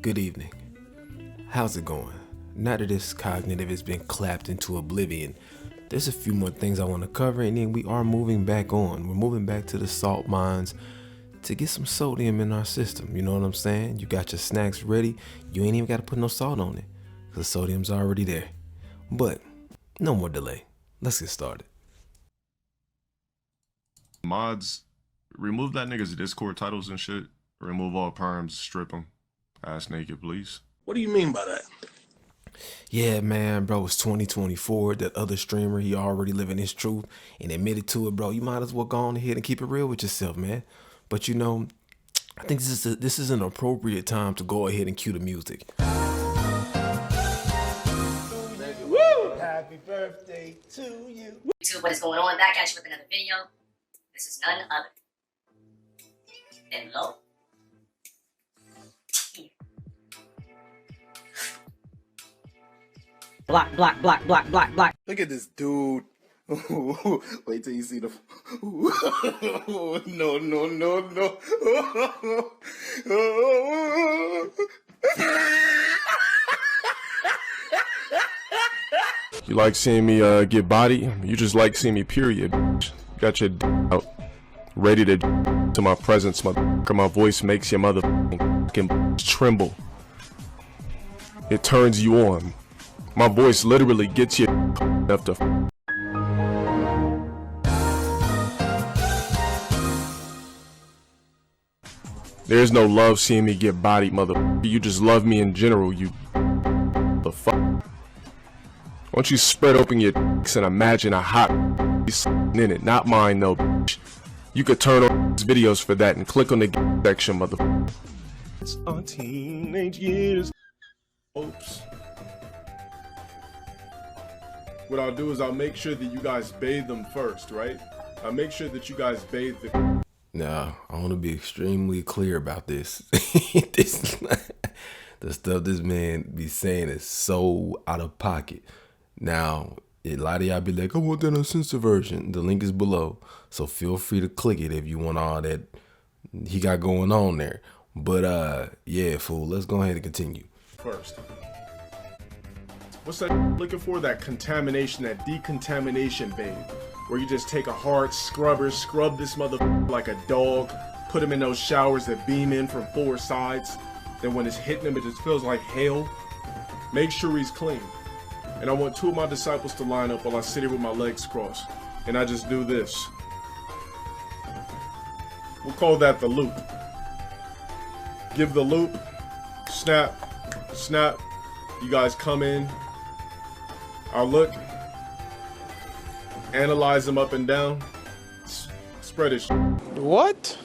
Good evening. How's it going? Now that this cognitive has been clapped into oblivion, there's a few more things I want to cover, and then we are moving back on. We're moving back to the salt mines to get some sodium in our system. You know what I'm saying? You got your snacks ready. You ain't even got to put no salt on it because the sodium's already there. But no more delay. Let's get started. Mods, remove that nigga's Discord titles and shit. Remove all perms, strip them. Ass naked, please. What do you mean by that? Yeah, man, bro, it's 2024. That other streamer, he already living his truth and admitted to it, bro. You might as well go on ahead and keep it real with yourself, man. But you know, I think this is an appropriate time to go ahead and cue the music. Woo! Happy birthday to you. YouTube, what is going on? Back at you with another video. This is none other than Low. Block, block, block, block, block, block. Look at this dude. Wait till you see the. No, no, no, no. You like seeing me get body? You just like seeing me, period. Got your out. Ready to my presence, my voice makes your mother tremble. It turns you on. My voice literally gets you enough to. There's no love seeing me get bodied, mother. You just love me in general, you the fuck. Why don't you spread open your dicks and imagine a hot in it, not mine though. You could turn on these videos for that and click on the section, mother. It's our teenage years. Oops. What I'll do is I'll make sure that you guys bathe them first, right? I'll make sure that you guys bathe the. Now, I want to be extremely clear about this. The stuff this man be saying is so out of pocket. Now, a lot of y'all be like, I want that uncensored version. The link is below, so feel free to click it if you want all that he got going on there. But yeah, fool, let's go ahead and continue. First. What's that looking for? That contamination, that decontamination, babe. Where you just take a hard scrubber, scrub this mother like a dog, put him in those showers that beam in from 4 sides. Then when it's hitting him, it just feels like hell. Make sure he's clean. And I want 2 of my disciples to line up while I sit here with my legs crossed. And I just do this. We'll call that the loop. Give the loop, snap, snap. You guys come in. I'll look, analyze them up and down, spread it. What?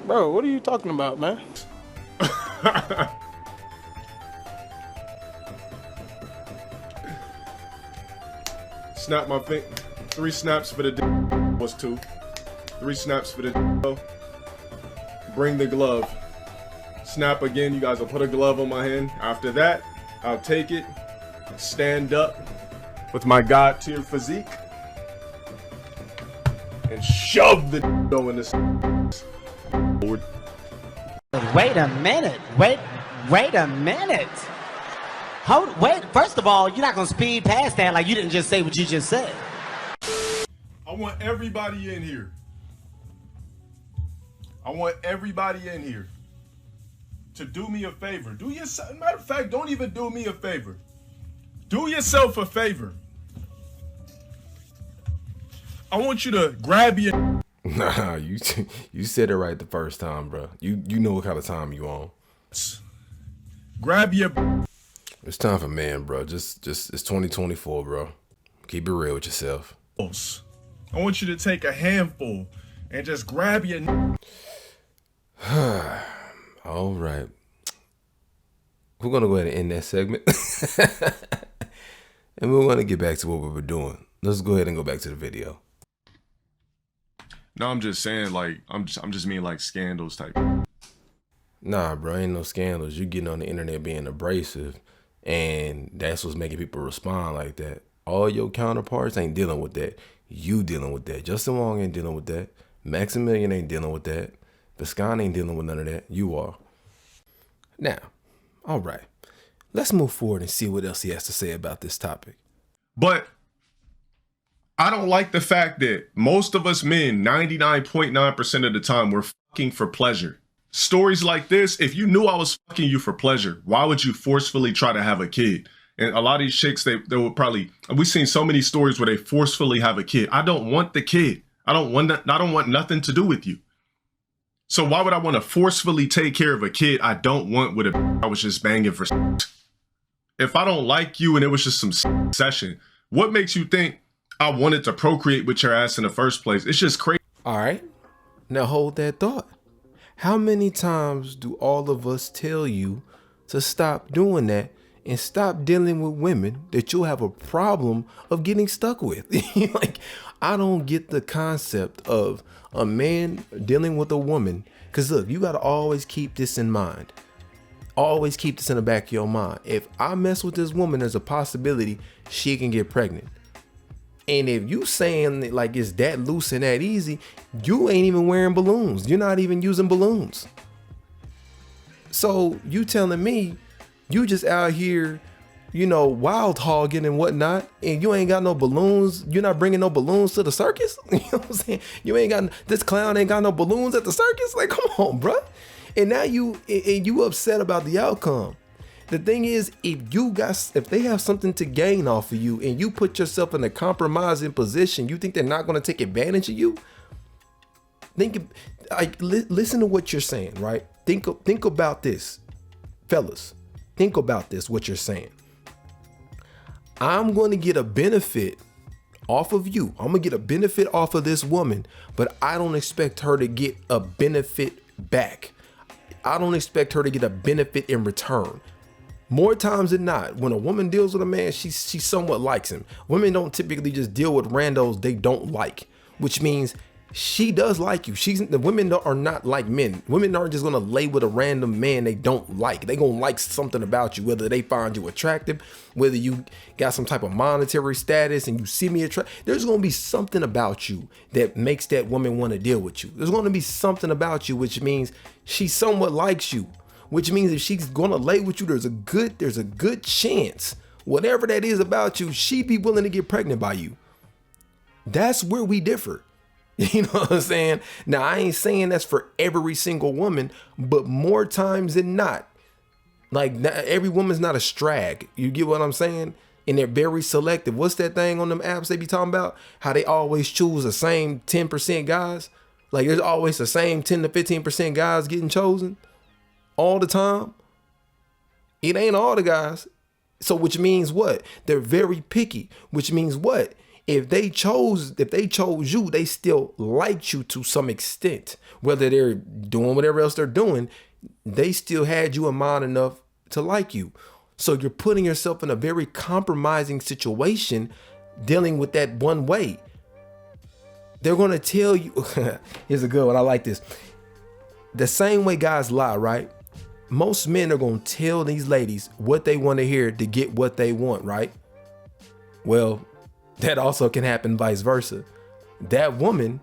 Bro, what are you talking about, man? Snap my finger. 3 snaps for the was 2. 3 snaps for the bring the glove. Snap again. You guys will put a glove on my hand. After that, I'll take it, stand up with my God tier physique, and shove the in this. Wait a minute. Wait a minute. Wait, first of all, you're not gonna speed past that like you didn't just say what you just said. I want everybody in here. I want everybody in here to do me a favor. Do yourself, matter of fact, don't even do me a favor. Do yourself a favor. I want you to grab your. Nah, you said it right the first time, bro. You know what kind of time you on. Grab your. It's time for man, bro. Just it's 2024, bro. Keep it real with yourself. I want you to take a handful and just grab your. All right. We're gonna go ahead and end that segment. And we're gonna get back to what we were doing. Let's go ahead and go back to the video. No, I'm just saying, like, I'm just mean like scandals type. Nah, bro, ain't no scandals. You getting on the internet being abrasive, and that's what's making people respond like that. All your counterparts ain't dealing with that. You dealing with that. Justin Wong ain't dealing with that. Maximilian ain't dealing with that. Viscon ain't dealing with none of that. You are. Now, all right, let's move forward and see what else he has to say about this topic. But I don't like the fact that most of us men, 99.9% of the time, we're fucking for pleasure. Stories like this, if you knew I was fucking you for pleasure, why would you forcefully try to have a kid? And a lot of these chicks, they would probably, we've seen so many stories where they forcefully have a kid. I don't want the kid. I don't want nothing to do with you. So why would I want to forcefully take care of a kid I don't want with a I was just banging for sex? If I don't like you and it was just some session, what makes you think I wanted to procreate with your ass in the first place? It's just crazy. All right, now hold that thought. How many times do all of us tell you to stop doing that and stop dealing with women that you'll have a problem of getting stuck with? Like, I don't get the concept of a man dealing with a woman. Because look, you got to always keep this in mind. Always keep this in the back of your mind. If I mess with this woman, there's a possibility she can get pregnant. And if you saying that like it's that loose and that easy, you ain't even wearing balloons. You're not even using balloons. So you telling me you just out here, you know, wild hogging and whatnot, and you ain't got no balloons. You're not bringing no balloons to the circus. You know what I'm saying? You ain't got, this clown ain't got no balloons at the circus. Like, come on, bro. And now you upset about the outcome. The thing is, if they have something to gain off of you and you put yourself in a compromising position, you think they're not going to take advantage of you? Listen to what you're saying, right? Think about this, fellas. Think about this, what you're saying. I'm going to get a benefit off of you. I'm going to get a benefit off of this woman, but I don't expect her to get a benefit back. I don't expect her to get a benefit in return. More times than not, when a woman deals with a man, she somewhat likes him. Women don't typically just deal with randos they don't like, which means she does like you. The women are not like men. Women aren't just gonna lay with a random man they don't like. They gonna like something about you, whether they find you attractive, whether you got some type of monetary status and you see me attractive. There's gonna be something about you that makes that woman want to deal with you. There's gonna be something about you, which means she somewhat likes you. Which means if she's gonna lay with you, there's a good chance, whatever that is about you, she'd be willing to get pregnant by you. That's where we differ. You know what I'm saying? Now, I ain't saying that's for every single woman, but more times than not, like every woman's not a strag. You get what I'm saying? And they're very selective. What's that thing on them apps they be talking about? How they always choose the same 10% guys? Like there's always the same 10 to 15% guys getting chosen all the time. It ain't all the guys. So which means what? They're very picky, which means what? If they chose you, they still liked you to some extent. Whether they're doing whatever else they're doing, they still had you in mind enough to like you. So you're putting yourself in a very compromising situation dealing with that one way. They're going to tell you, here's a good one, I like this. The same way guys lie, right? Most men are going to tell these ladies what they want to hear to get what they want, right? Well, that also can happen vice versa. That woman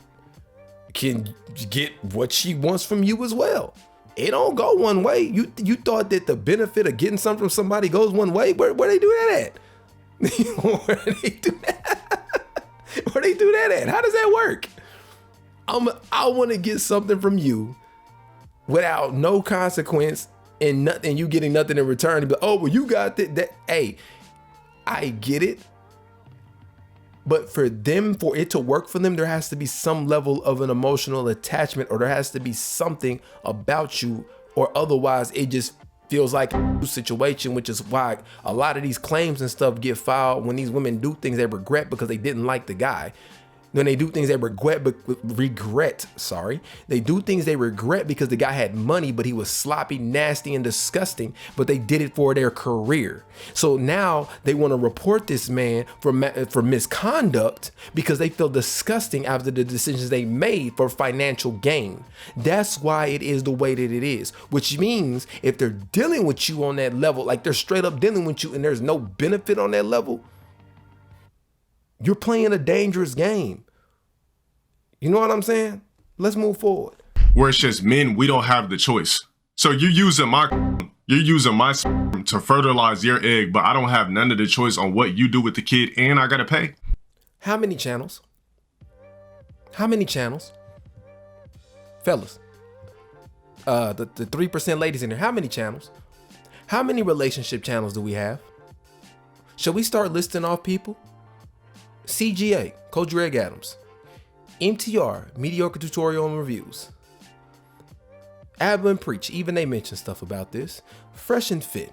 can get what she wants from you as well. It don't go one way. You thought that the benefit of getting something from somebody goes one way? Where they do that at? Where they do that? Where they do that at? How does that work? I want to get something from you without no consequence and nothing, you getting nothing in return. But oh, well, you got that. Hey, I get it. But for it to work for them, there has to be some level of an emotional attachment, or there has to be something about you, or otherwise it just feels like a situation, which is why a lot of these claims and stuff get filed when these women do things they regret because they didn't like the guy. When they do things they regret, they do things they regret because the guy had money, but he was sloppy, nasty, and disgusting, but they did it for their career. So now they want to report this man for misconduct because they feel disgusting after the decisions they made for financial gain. That's why it is the way that it is, which means if they're dealing with you on that level, like they're straight up dealing with you and there's no benefit on that level, you're playing a dangerous game. You know what I'm saying? Let's move forward. Where it's just men, we don't have the choice. So you're using my You're using my sperm to fertilize your egg, but I don't have none of the choice on what you do with the kid, and I gotta pay. How many channels? How many channels? Fellas, the 3% ladies in there, how many channels? How many relationship channels do we have? Should we start listing off people? CGA, Coach Greg Adams. MTR, Mediocre Tutorial and Reviews. Abba and Preach, even they mentioned stuff about this. Fresh and Fit.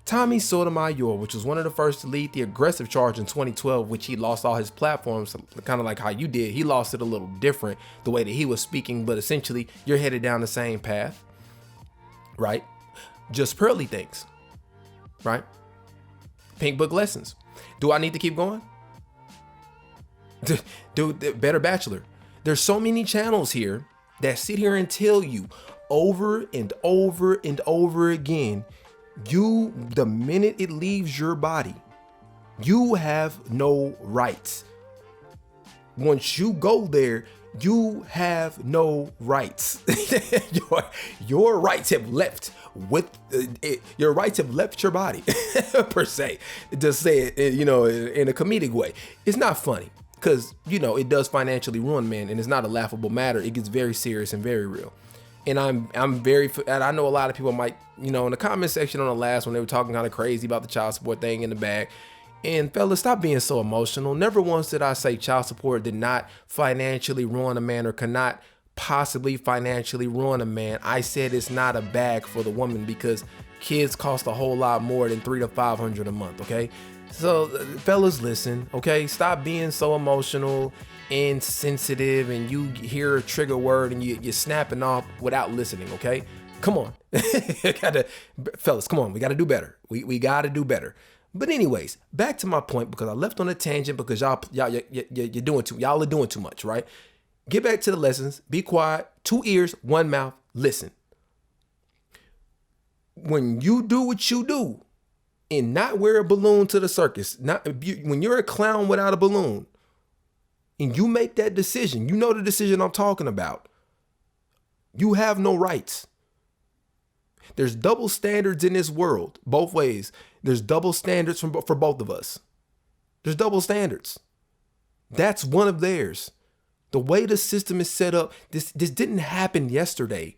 Tommy Sotomayor, which was one of the first to lead the aggressive charge in 2012, which he lost all his platforms, kind of like how you did. He lost it a little different, the way that he was speaking, but essentially you're headed down the same path, right? Just Pearly Things, right? Pink Book Lessons. Do I need to keep going? Dude, Better Bachelor. There's so many channels here that sit here and tell you over and over and over again, the minute it leaves your body, you have no rights. Once you go there, you have no rights. your rights have left your rights have left your body per se. To say it, in a comedic way. It's not funny because, it does financially ruin men, and it's not a laughable matter. It gets very serious and very real. And and I know a lot of people might, in the comment section on the last one, they were talking kind of crazy about the child support thing in the bag. And fellas, stop being so emotional. Never once did I say child support did not financially ruin a man or cannot possibly financially ruin a man. I said it's not a bag for the woman because kids cost a whole lot more than $300 to $500 a month, okay? So fellas, listen, okay? Stop being so emotional and sensitive, and you hear a trigger word and you're snapping off without listening, okay? Come on. Fellas, come on. We got to do better. We got to do better. But anyways, back to my point, because I left on a tangent because y'all are doing too much, right? Get back to the lessons. Be quiet. 2 ears, 1 mouth. Listen. When you do what you do and not wear a balloon to the circus, when you're a clown without a balloon and you make that decision, you know the decision I'm talking about, you have no rights. There's double standards in this world, both ways. There's double standards for both of us. There's double standards. That's one of theirs. The way the system is set up, this didn't happen yesterday.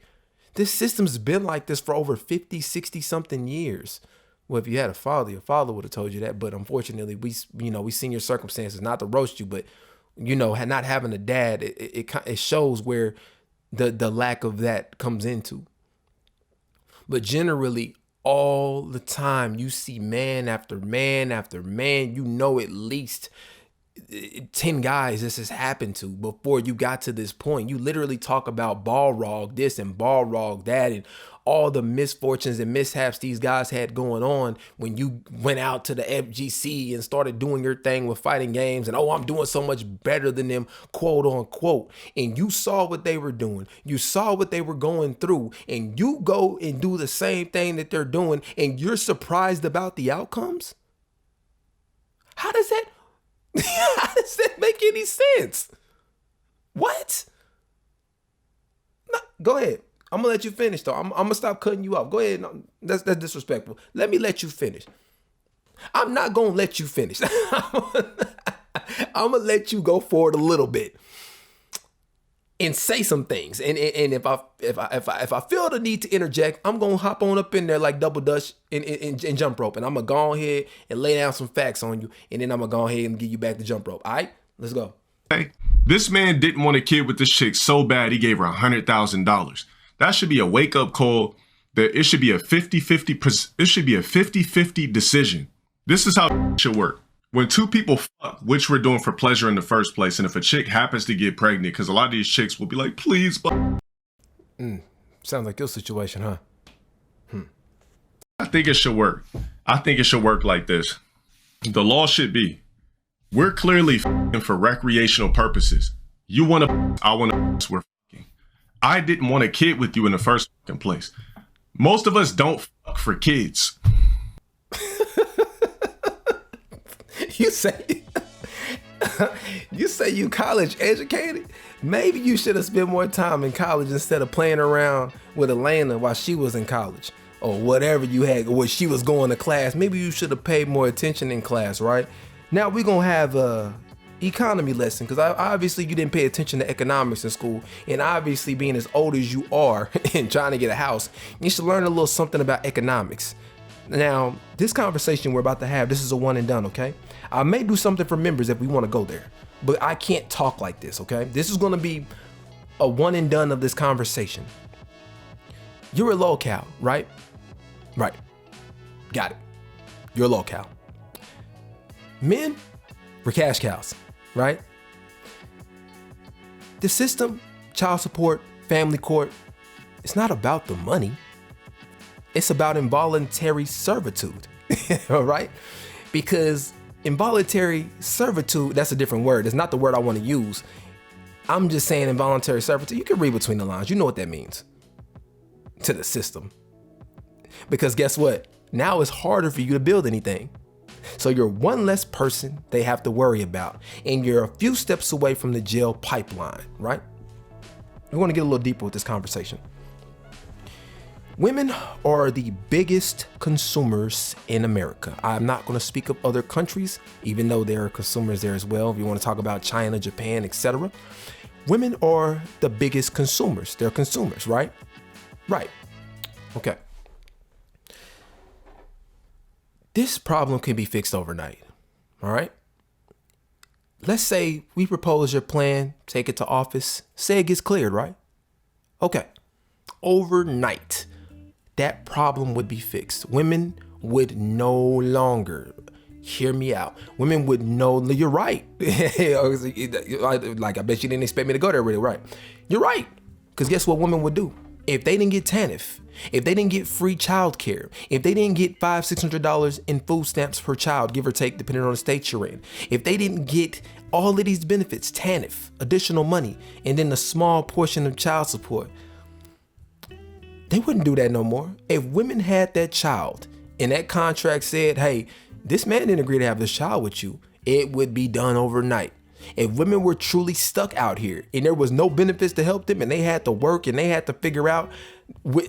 This system's been like this for over 50, 60 something years. Well, if you had a father, your father would have told you that. But unfortunately, we seen your circumstances, not to roast you, but not having a dad, it shows where the lack of that comes into. But generally, all the time, you see man after man after man, at least 10 guys this has happened to before you got to this point. You literally talk about Balrog this and Balrog that and all the misfortunes and mishaps these guys had going on when you went out to the FGC and started doing your thing with fighting games and, I'm doing so much better than them, quote unquote. And you saw what they were doing. You saw what they were going through, and you go and do the same thing that they're doing, and you're surprised about the outcomes? How does that make any sense? What? No, go ahead. I'm gonna let you finish though. I'm gonna stop cutting you off. Go ahead. No, that's disrespectful. Let me let you finish. I'm not gonna let you finish. I'm gonna let you go forward a little bit and say some things. And if I feel the need to interject, I'm gonna hop on up in there like double dutch and jump rope, and I'm gonna go ahead and lay down some facts on you, and then I'm gonna go ahead and give you back the jump rope. All right, let's go. Hey, this man didn't want a kid with this chick so bad he gave her $100,000. That should be a wake-up call. That it should be a 50-50 decision. This is how it should work. When two people fuck, which we're doing for pleasure in the first place, and if a chick happens to get pregnant, because a lot of these chicks will be like, please, sounds like your situation, huh? I think it should work. I think it should work like this. The law should be, we're clearly fucking for recreational purposes. You want to, I want to, we're fucking. I didn't want a kid with you in the first fucking place. Most of us don't fuck for kids. You say you college educated? Maybe you should have spent more time in college instead of playing around with Elena while she was in college. or whatever you had, or she was going to class. Maybe you should have paid more attention in class, right? Now we're going to have a economy lesson, because obviously you didn't pay attention to economics in school, and obviously being as old as you are and trying to get a house, you should learn a little something about economics. Now, this conversation we're about to have, this is a one and done, okay? I may do something for members if we want to go there, but I can't talk like this, okay? This is going to be a one and done of this conversation. You're a locale, right? Right. Got it. You're a locale. Men, we're cash cows, right? The system, child support, family court, it's not about the money. It's about involuntary servitude, all right? Because involuntary servitude, that's a different word. It's not the word I want to use. I'm just saying involuntary servitude. You can read between the lines. You know what that means to the system. Because guess what? Now it's harder for you to build anything. So you're one less person they have to worry about, and you're a few steps away from the jail pipeline, right? We want to get a little deeper with this conversation. Women are the biggest consumers in America. I'm not going to speak of other countries, even though there are consumers there as well. If you want to talk about China, Japan, etc. Women are the biggest consumers. They're consumers, right? Right. Okay. This problem can be fixed overnight. All right. Let's say we propose your plan, take it to office, say it gets cleared, right? Okay. Overnight, that problem would be fixed. Women would no longer, hear me out. Women would you're right. Like, I bet you didn't expect me to go there, really, right? You're right. Because guess what women would do? If they didn't get TANF, if they didn't get free childcare, if they didn't get $500-$600 in food stamps per child, give or take, depending on the state you're in, if they didn't get all of these benefits, TANF, additional money, and then a small portion of child support, they wouldn't do that no more. If women had that child and that contract said, hey, this man didn't agree to have this child with you, it would be done overnight. If women were truly stuck out here and there was no benefits to help them, and they had to work and they had to figure out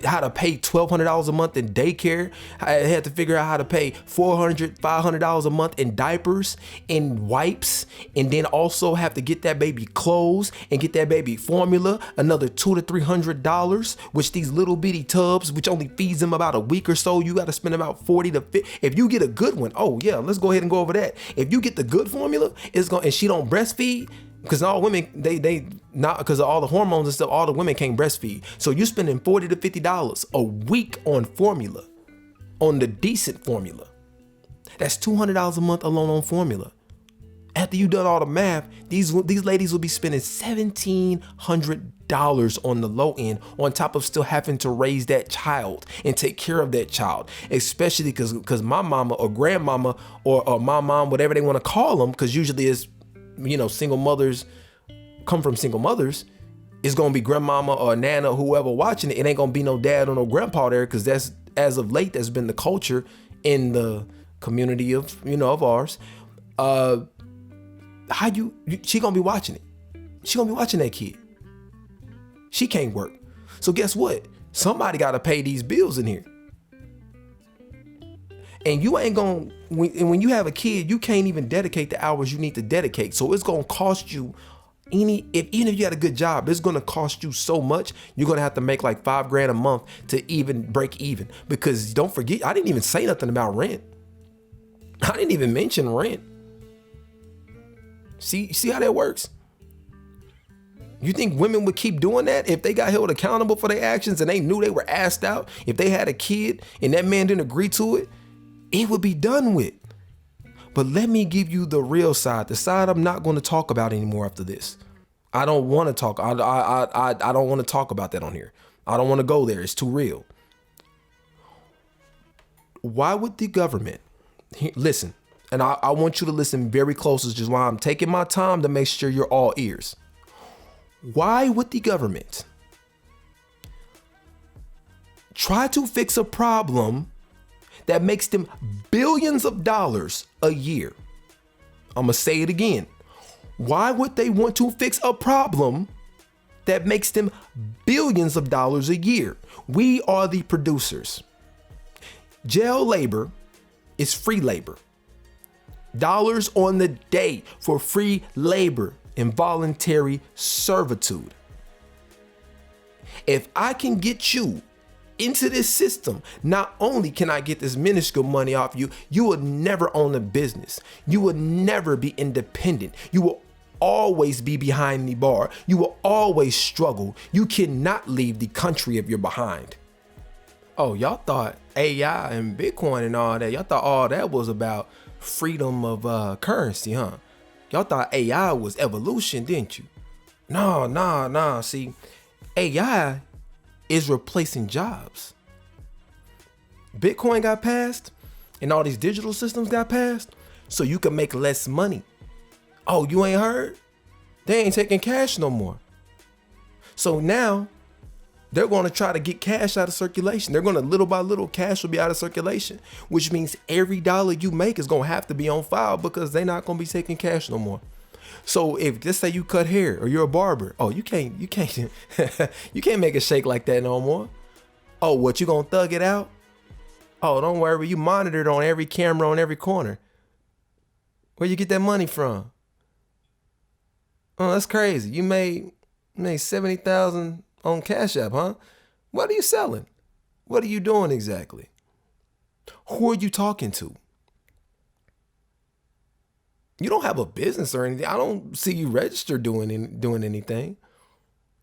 how to pay $1,200 a month in daycare, they had to figure out how to pay $400, $500 a month in diapers and wipes, and then also have to get that baby clothes and get that baby formula, another $200 to $300, which these little bitty tubs, which only feeds them about a week or so, you got to spend about 40 to 50. If you get a good one, oh yeah, let's go ahead and go over that. If you get the good formula, and she don't breastfeed, because all women, they not, because of all the hormones and stuff, all the women can't breastfeed. So you're spending $40 to $50 a week on formula, on the decent formula. That's $200 a month alone on formula. After you done all the math, these ladies will be spending $1,700 on the low end, on top of still having to raise that child and take care of that child. Especially because my mama or grandmama or my mom, whatever they want to call them, because usually it's, single mothers come from single mothers, it's going to be grandmama or nana, whoever watching it. It ain't going to be no dad or no grandpa there, because that's, as of late, that's been the culture in the community of, of ours. She going to be watching it. She going to be watching that kid. She can't work. So guess what? Somebody got to pay these bills in here. And you ain't going, when you have a kid, you can't even dedicate the hours you need to dedicate. So it's going to cost you even if you had a good job, it's going to cost you so much. You're going to have to make like $5,000 a month to even break even. Because don't forget, I didn't even say nothing about rent. I didn't even mention rent. See how that works? You think women would keep doing that if they got held accountable for their actions and they knew they were asked out? If they had a kid and that man didn't agree to it, it would be done with. But let me give you the real side, the side I'm not going to talk about anymore after this. I don't want to talk. I don't want to talk about that on here. I don't want to go there. It's too real. Why would the government, listen, and I want you to listen very close, is just why I'm taking my time to make sure you're all ears. Why would the government try to fix a problem that makes them billions of dollars a year? I'm gonna say it again. Why would they want to fix a problem that makes them billions of dollars a year? We are the producers. Jail labor is free labor. Dollars on the day for free labor, involuntary servitude. If I can get you into this system, not only can I get this minuscule money off you, you will never own a business. You will never be independent. You will always be behind the bar. You will always struggle. You cannot leave the country if you're behind. Oh, y'all thought AI and Bitcoin and all that, y'all thought all that was about freedom of currency, huh? Y'all thought AI was evolution, didn't you? No. See, AI is replacing jobs. Bitcoin got passed and all these digital systems got passed so you can make less money. Oh, you ain't heard? They ain't taking cash no more. So now they're going to try to get cash out of circulation. They're going to, little by little, cash will be out of circulation, which means every dollar you make is going to have to be on file because they're not going to be taking cash no more. So if, let's say you cut hair or you're a barber, oh, you can't you can't make a shake like that no more. Oh, what, you going to thug it out? Oh, don't worry, you monitored on every camera on every corner. Where you get that money from? Oh, that's crazy. You made 70,000 on Cash App, huh? What are you selling? What are you doing exactly? Who are you talking to? You don't have a business or anything. I don't see you registered doing anything.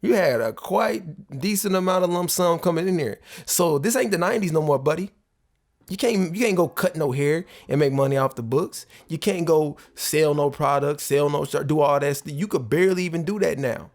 You had a quite decent amount of lump sum coming in there. So this ain't the 90s no more, buddy. You can't go cut no hair and make money off the books. You can't go sell no products, do all that stuff. You could barely even do that now.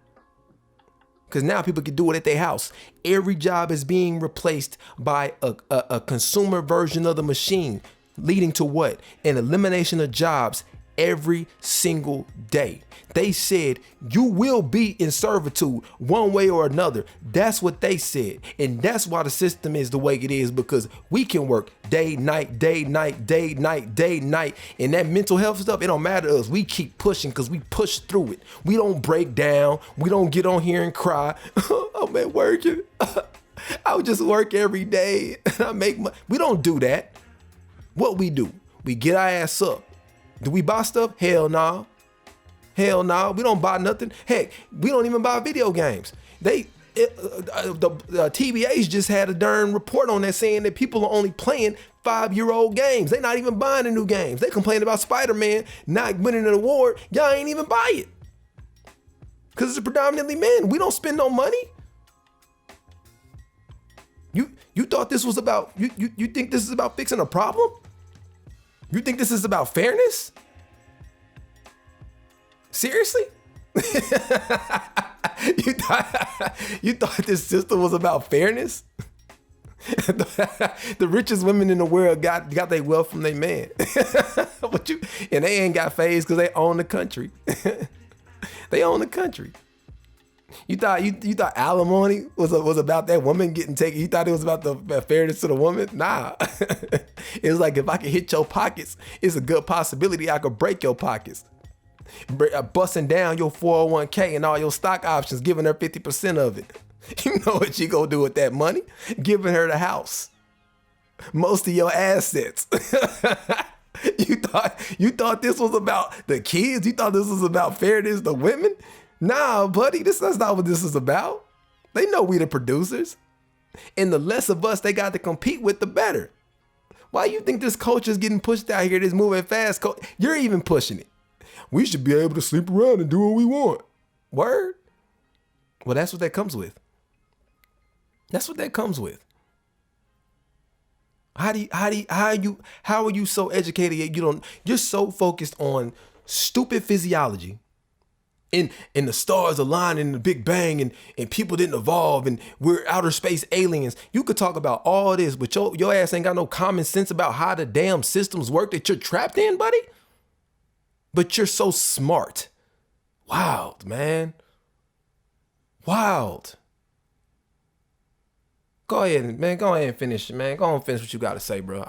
Because now people can do it at their house. Every job is being replaced by a consumer version of the machine, leading to what? An elimination of jobs every single day. They said you will be in servitude one way or another. That's what they said. And that's why the system is the way it is, because we can work day, night, day, night, day, night, day, night. And that mental health stuff, it don't matter to us. We keep pushing because we push through it. We don't break down. We don't get on here and cry. I'm at work. I would just work every day. I make money. We don't do that. What we do, we get our ass up. Do we buy stuff? Hell no. Hell no. We don't buy nothing. Heck, we don't even buy video games. The TBA's just had a darn report on that saying that people are only playing 5-year-old games. They're not even buying the new games. They complain about Spider-Man not winning an award. Y'all ain't even buy it. Because it's predominantly men. We don't spend no money. You thought this was about, you think this is about fixing a problem? You think this is about fairness? Seriously? You thought this system was about fairness? The richest women in the world got their wealth from their man. And they ain't got phased because they own the country. They own the country. You thought alimony was about that woman getting taken? You thought it was about the fairness to the woman? Nah. It was like, if I could hit your pockets, it's a good possibility I could break your pockets. Busting down your 401k and all your stock options, giving her 50% of it. You know what you gonna do with that money? Giving her the house. Most of your assets. You thought this was about the kids? You thought this was about fairness to women? Nah, buddy, that's not what this is about. They know we the producers. And the less of us they got to compete with, the better. Why you think this culture is getting pushed out here, this moving fast? You're even pushing it. We should be able to sleep around and do what we want. Word? Well, that's what that comes with. That's what that comes with. How are you so educated? You're so focused on stupid physiology. And the stars aligned in the Big Bang and people didn't evolve and we're outer space aliens. You could talk about all this, but your ass ain't got no common sense about how the damn systems work that you're trapped in, buddy. But you're so smart. Wild, man. Wild. Go ahead and finish it, man. Go on and finish what you got to say, bro.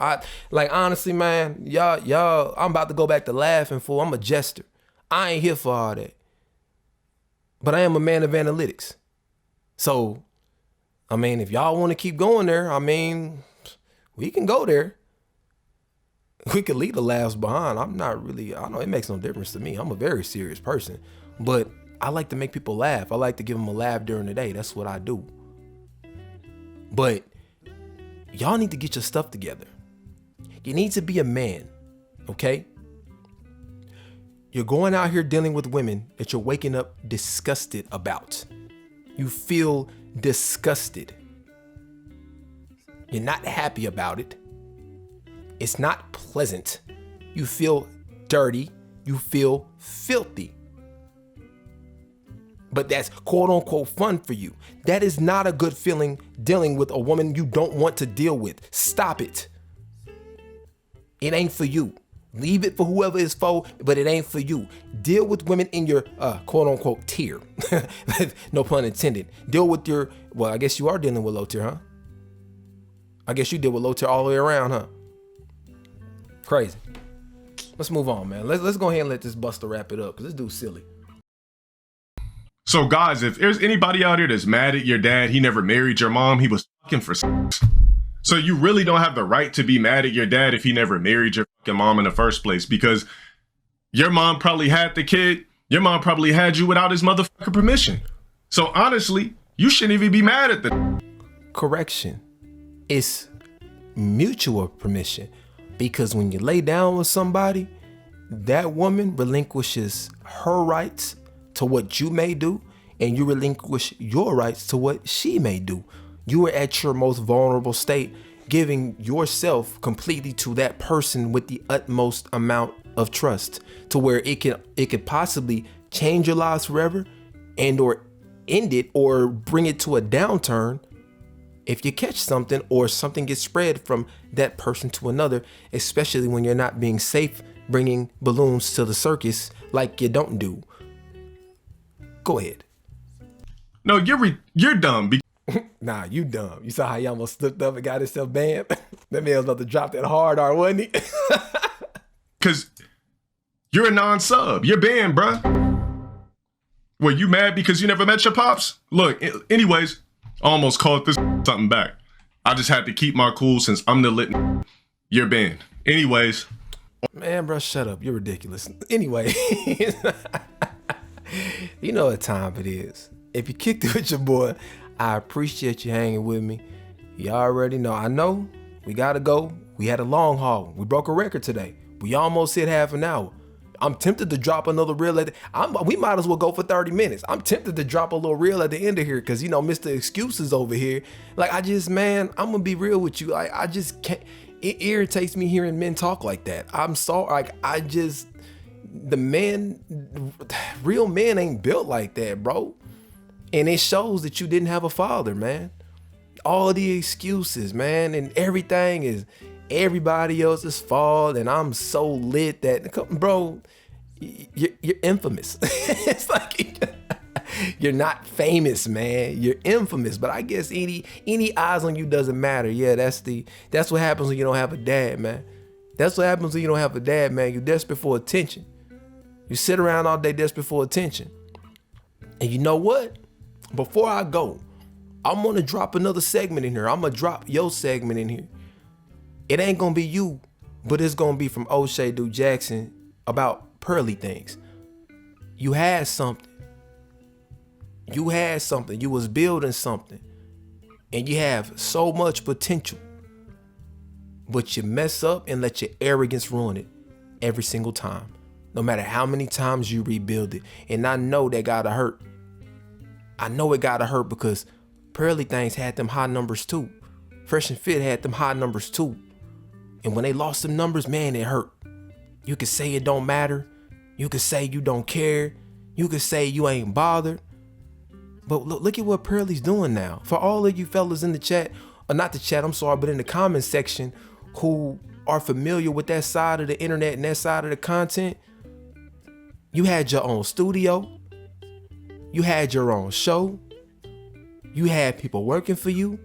Honestly, man, y'all, I'm about to go back to laughing, fool. I'm a jester. I ain't here for all that. But I am a man of analytics. So, if y'all want to keep going there, We can go there. We can leave the laughs behind. I know it makes no difference to me. I'm a very serious person, but I like to make people laugh. I like to give them a laugh during the day. That's what I do. But y'all need to get your stuff together. You need to be a man, okay? You're going out here dealing with women that you're waking up disgusted about. You feel disgusted. You're not happy about it. It's not pleasant. You feel dirty. You feel filthy. But that's quote unquote fun for you. That is not a good feeling dealing with a woman you don't want to deal with. Stop it. It ain't for you. Leave it for whoever it's for, but it ain't for you. Deal with women in your quote unquote tier. No pun intended. Deal with your, well, I guess you are dealing with low tier, huh? I guess you deal with low tier all the way around, huh? Crazy. Let's move on, man. Let's go ahead and let this buster wrap it up, because this dude's silly. So guys, if there's anybody out here that's mad at your dad, he never married your mom, he was fucking for sex. So you really don't have the right to be mad at your dad if he never married your fucking mom in the first place, because your mom probably had the kid. Your mom probably had you without his motherfucking permission. So honestly, you shouldn't even be mad at the correction. It's mutual permission, because when you lay down with somebody, that woman relinquishes her rights to what you may do, and you relinquish your rights to what she may do. You are at your most vulnerable state, giving yourself completely to that person with the utmost amount of trust, to where it could possibly change your lives forever, and or end it or bring it to a downturn if you catch something, or something gets spread from that person to another, especially when you're not being safe bringing balloons to the circus like you don't do. Go ahead. No, you're dumb. Nah, you dumb. You saw how he almost slipped up and got himself banned? That man was about to drop that hard R, wasn't he? Because you're a non-sub. You're banned, bruh. Were you mad because you never met your pops? Look, anyways, I almost called this something back. I just had to keep my cool since I'm the lit. You're banned. Anyways. Man, bro, shut up. You're ridiculous. Anyway. You know what time it is. If you kicked it with your boy, I appreciate you hanging with me. You already know. I know we gotta go. We had a long haul. We broke a record today. We almost hit half an hour. I'm tempted to drop another reel we might as well go for 30 minutes. I'm tempted to drop a little reel at the end of here, because, you know, Mr. Excuses over here. Like, man, I'm gonna be real with you. Like, I just can't. It irritates me hearing men talk like that. I'm sorry. Like, real men ain't built like that, bro. And it shows that you didn't have a father, man. All the excuses, man, and everything is everybody else's fault, and I'm so lit that, bro, you're infamous. It's like you're not famous, man. You're infamous. But I guess any eyes on you doesn't matter. Yeah, that's what happens when you don't have a dad, man. That's what happens when you don't have a dad, man. You're desperate for attention. You sit around all day desperate for attention. And you know what? Before I go, I'm gonna drop another segment in here. I'm gonna drop your segment in here. It ain't gonna be you, but it's gonna be from O'Shea Duke Jackson about pearly things. You had something. You had something. You was building something. And you have so much potential. But you mess up and let your arrogance ruin it every single time. No matter how many times you rebuild it. And I know that gotta hurt. I know it gotta hurt, because Pearly Things had them high numbers too. Fresh and Fit had them high numbers too. And when they lost them numbers, man, it hurt. You could say it don't matter. You could say you don't care. You could say you ain't bothered. But look at what Pearly's doing now. For all of you fellas in the chat, or not the chat, I'm sorry, but in the comment section, who are familiar with that side of the internet and that side of the content, you had your own studio. You had your own show. You had people working for you.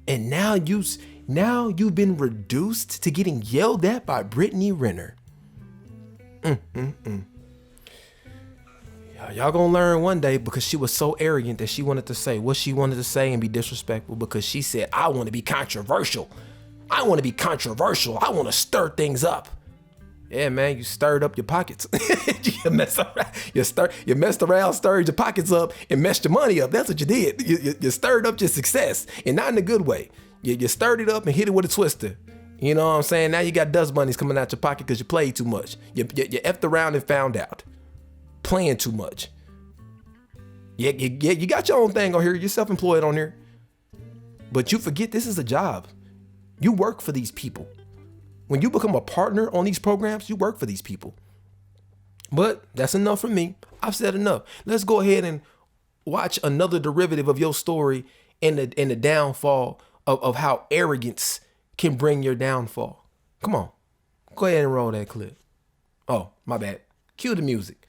And now you've been reduced to getting yelled at by Brittany Renner. Y'all gonna learn one day, because she was so arrogant that she wanted to say what she wanted to say and be disrespectful, because she said, I want to be controversial. I want to be controversial. I want to stir things up. Yeah, man, you stirred up your pockets. you messed around, stirred your pockets up, and messed your money up. That's what you did. You stirred up your success, and not in a good way. You stirred it up and hit it with a twister. You know what I'm saying? Now you got dust bunnies coming out your pocket because you played too much. You effed around and found out. Playing too much. Yeah, you got your own thing on here. You're self-employed on here. But you forget this is a job. You work for these people. When you become a partner on these programs, you work for these people. But that's enough for me. I've said enough. Let's go ahead and watch another derivative of your story in the downfall of how arrogance can bring your downfall. Come on. Go ahead and roll that clip. Oh, my bad. Cue the music.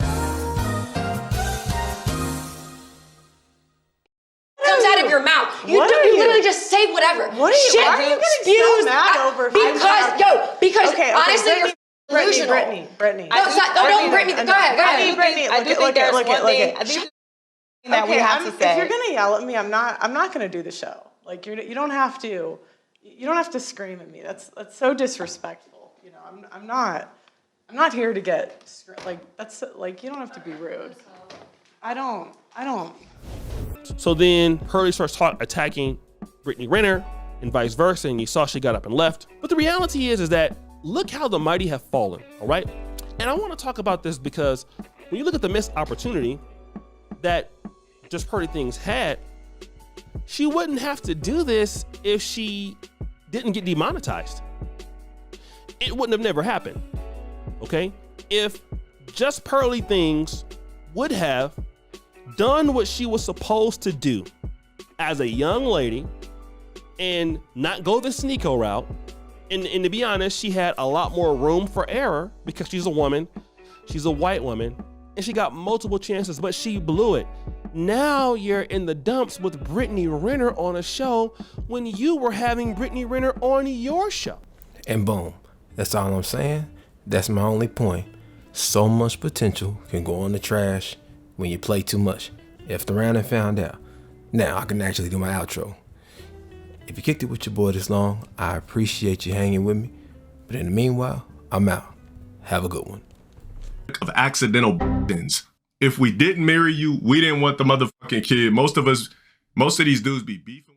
Out of your mouth. You literally just say whatever. What are you, shit why are you getting so mad over? Because honestly, you're delusional. Brittany. No, Brittany. Go ahead. Brittany, I do think there's one thing. I think that we have to say. If you're gonna yell at me, I'm not gonna do the show. Like you don't have to scream at me. That's so disrespectful. You know, I'm not here to get that's like you don't have to be rude. I don't. So then Hurley starts attacking Brittany Renner and vice versa, and you saw she got up and left. But the reality is that look how the mighty have fallen, all right? And I want to talk about this because when you look at the missed opportunity that Just Pretty Things had, she wouldn't have to do this if she didn't get demonetized. It wouldn't have never happened, okay? If Just Pearly Things would have done what she was supposed to do as a young lady and not go the sneako route, and to be honest, she had a lot more room for error because she's a woman, she's a white woman, and she got multiple chances, but she blew it. Now you're in the dumps with Brittany Renner on a show when you were having Brittany Renner on your show. And boom, that's all I'm saying. That's my only point. So much potential can go in the trash when you play too much. Effed around and found out. Now I can actually do my outro. If you kicked it with your boy this long, I appreciate you hanging with me. But in the meanwhile, I'm out. Have a good one. Of accidental things. If we didn't marry you, we didn't want the motherfucking kid. Most of these dudes be beefing.